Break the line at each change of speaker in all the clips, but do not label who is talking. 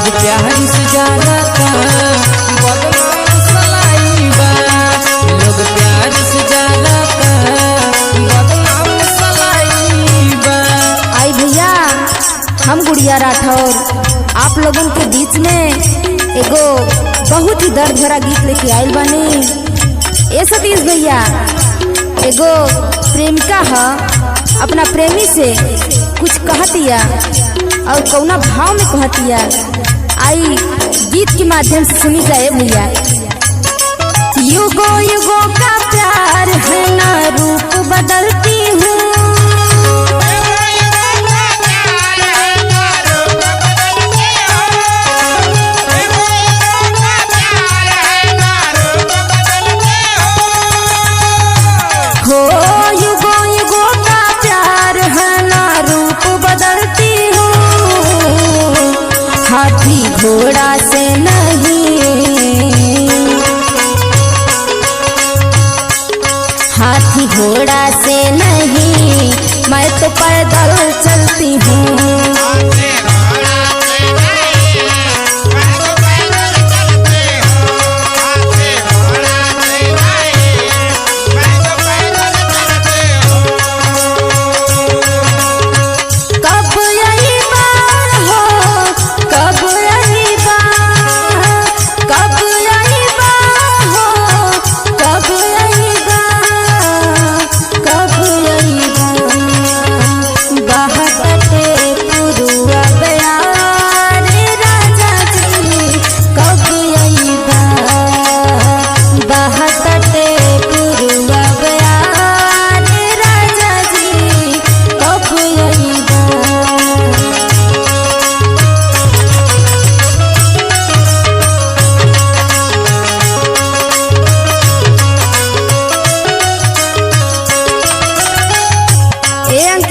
लोग प्यार से जानता बदनाम सलाई बा। लोग प्यार से जानता बदनाम सलाई बा।
आई भैया हम गुड़िया राठौर आप लोगन के बीच में एगो बहुत ही दर्द भरा गीत लेके आइल बानी। ए सतीश भैया एगो प्रेमिका है अपना प्रेमी से कुछ कहतिया और कौना भाव में कहतिया, आई गीत के माध्यम से सुनी जाए भैया। युगो युगो का प्यार है ना रूप बदलती हूँ, हाथी घोड़ा से नहीं, हाथी घोड़ा से नहीं मैं तो पैदल चलती हूँ।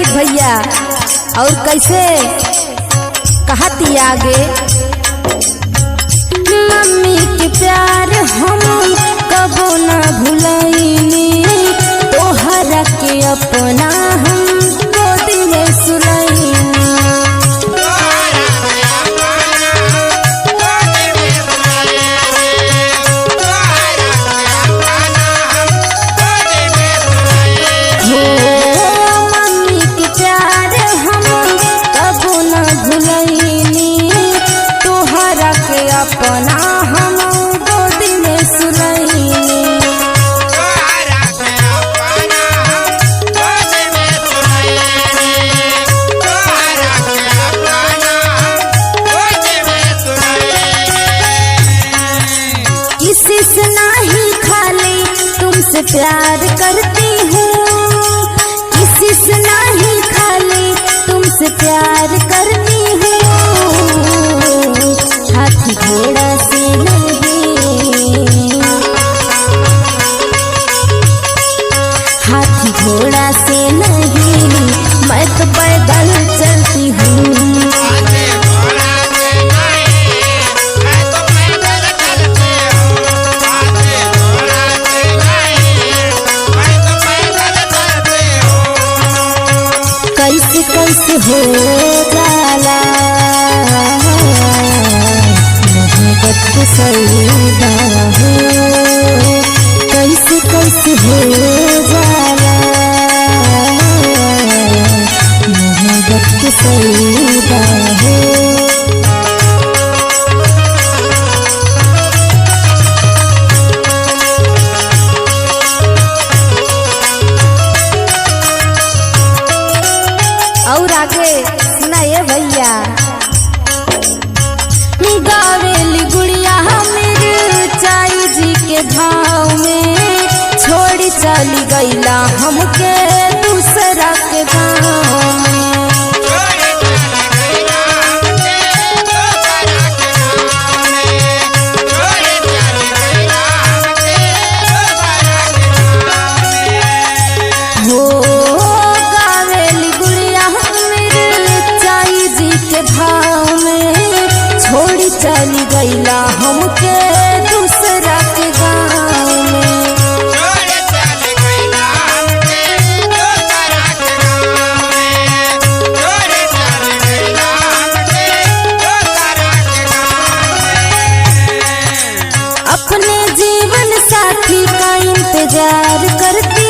भैया और कैसे कहती आगे, मम्मी के प्यार हम कबो न भुलैनी, तोहरा के अपना हम गोदी में सुलैनी। अपना हम गोदी में सुलैनी, किसी से नहीं खाली तुमसे प्यार करती हूँ, किसी से नहीं खाली तुमसे प्यार करती हूँ। हाथी घोड़ा से नहीं, हाथी घोड़ा से नहीं मैं तो पैदल चलती हूँ। कैसे कैसे हो जाला मोहब्बत सौदा हो, कैसे कैसे हो जाला मोहब्बत सौदा हो। और आगे सुनाइए भैया, गावेली गुड़िया मेरे चाई जी के भाव में, छोड़ी चली गईला हमके दूसरा के गाँव में। चली गईला हमके दूसरा के गाँव में। इंतजार करती